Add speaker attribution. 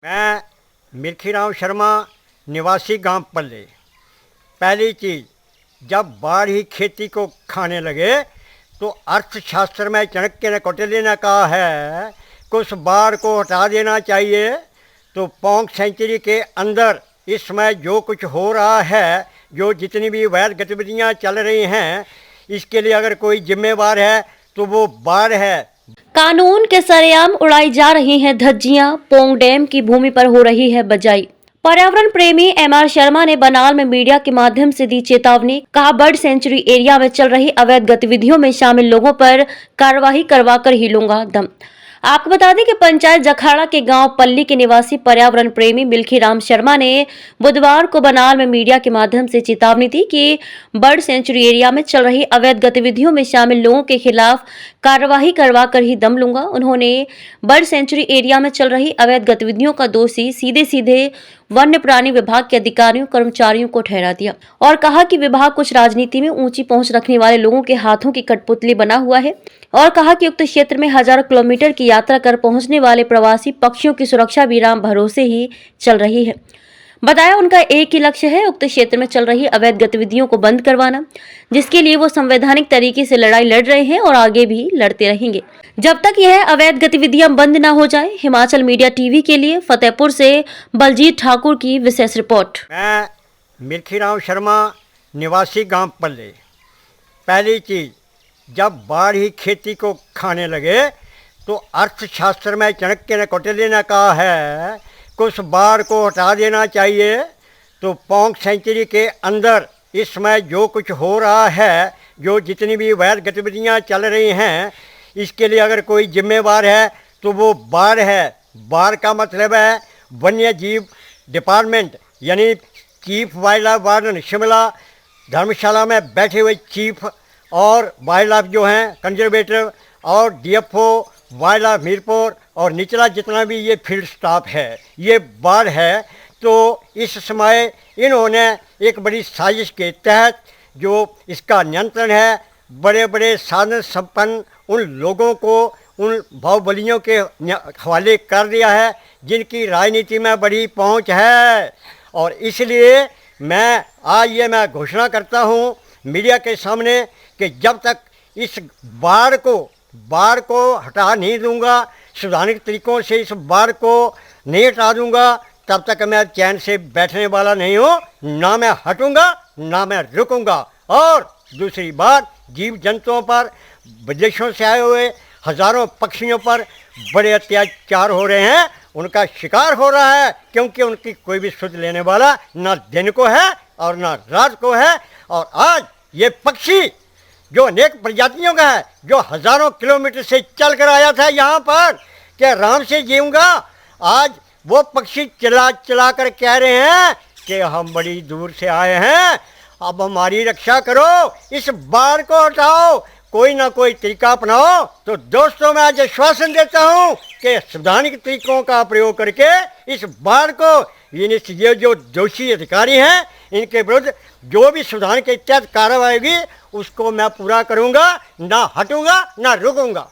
Speaker 1: मैं मिल्खीराम शर्मा, निवासी गांव पल्ले। पहली चीज़, जब बाढ़ ही खेती को खाने लगे तो अर्थशास्त्र में चाणक्य ने कौटिल्य ने कहा है कि उस बाढ़ को हटा देना चाहिए। तो पौंग सेंचुरी के अंदर इस समय जो कुछ हो रहा है, जो जितनी भी वैध गतिविधियां चल रही हैं, इसके लिए अगर कोई जिम्मेवार है तो वो बाढ़ है।
Speaker 2: कानून के सरेआम उड़ाई जा रही हैं धज्जियां, पोंग डैम की भूमि पर हो रही है बजाई। पर्यावरण प्रेमी एमआर शर्मा ने बनाल में मीडिया के माध्यम से दी चेतावनी। कहा, बर्ड सेंचुरी एरिया में चल रही अवैध गतिविधियों में शामिल लोगों पर कार्रवाई करवाकर ही लूंगा दम। आपको बता दें कि पंचायत जखाड़ा के गांव पल्ली के निवासी पर्यावरण प्रेमी मिल्खीराम शर्मा ने बुधवार को बनाल में मीडिया के माध्यम से चेतावनी दी कि बर्ड सेंचुरी एरिया में चल रही अवैध गतिविधियों में शामिल लोगों के खिलाफ कार्रवाई करवाकर ही दम लूंगा। उन्होंने बर्ड सेंचुरी एरिया में चल रही अवैध गतिविधियों का दोषी सीधे सीधे वन्य प्राणी विभाग के अधिकारियों कर्मचारियों को ठहरा दिया और कहा कि विभाग कुछ राजनीति में ऊंची पहुंच रखने वाले लोगों के हाथों की कठपुतली बना हुआ है और कहा कि उक्त क्षेत्र में हजारों किलोमीटर की यात्रा कर पहुंचने वाले प्रवासी पक्षियों की सुरक्षा भी राम भरोसे ही चल रही है। बताया, उनका एक ही लक्ष्य है, उक्त क्षेत्र में चल रही अवैध गतिविधियों को बंद करवाना, जिसके लिए वो संवैधानिक तरीके से लड़ाई लड़ रहे हैं और आगे भी लड़ते रहेंगे जब तक यह अवैध गतिविधियां बंद न हो जाए। हिमाचल मीडिया टीवी के लिए फतेहपुर से बलजीत ठाकुर की विशेष रिपोर्ट।
Speaker 1: मैं मिल्खीराम शर्मा, निवासी गांव पल्ले। पहली चीज़, जब बाढ़ ही खेती को खाने लगे तो अर्थशास्त्र में चाणक्य ने कौटिल्य ने कहा है कि उस बाढ़ को हटा देना चाहिए। तो पौंग सेंचुरी के अंदर इस समय जो कुछ हो रहा है, जो जितनी भी वैध गतिविधियां चल रही हैं, इसके लिए अगर कोई जिम्मेवार है तो वो बाढ़ है। बाढ़ का मतलब है वन्य जीव डिपार्टमेंट, यानी chief wildlife warden Shimla, Dharamshala में बैठे हुए चीफ और वाइल्ड लाइफ जो हैं कंजर्वेटर, और डीएफओ वाइल्ड लाइफ मीरपुर, और निचला जितना भी ये फील्ड स्टाफ है, ये बाढ़ है। तो इस समय इन्होंने एक बड़ी साजिश के तहत जो इसका नियंत्रण है, बड़े बड़े साधन संपन्न उन लोगों को उन बाहुबलियों के हवाले कर दिया है जिनकी राजनीति में बड़ी पहुंच है। और इसलिए मैं घोषणा करता हूं मीडिया के सामने कि जब तक इस बाढ़ को हटा नहीं दूंगा, संवैधानिक तरीकों से इस बाढ़ को नहीं हटा दूंगा, तब तक मैं चैन से बैठने वाला नहीं हूँ। ना मैं हटूंगा, ना मैं रुकूंगा। और दूसरी बात, जीव जंतुओं पर, विदेशों से आए हुए हजारों पक्षियों पर बड़े अत्याचार हो रहे हैं, उनका शिकार हो रहा है, क्योंकि उनकी कोई भी सुध लेने वाला ना दिन को है और ना रात को है। और आज ये पक्षी जो अनेक प्रजातियों का है, जो हजारों किलोमीटर से चल कर आया था यहाँ पर कि आराम से जीऊंगा, आज वो पक्षी चिल्ला चिल्ला कर कह रहे हैं कि हम बड़ी दूर से आए हैं, अब हमारी रक्षा करो, इस बाढ़ को हटाओ, कोई ना कोई तरीका अपनाओ। तो दोस्तों, मैं आज आश्वासन देता हूँ कि संवैधानिक तरीकों का प्रयोग करके इस बाढ़ को, ये जो दोषी अधिकारी हैं, इनके विरुद्ध जो भी संविधान के तहत कार्रवाई होगी उसको मैं पूरा करूँगा, ना हटूँगा ना रुकूँगा।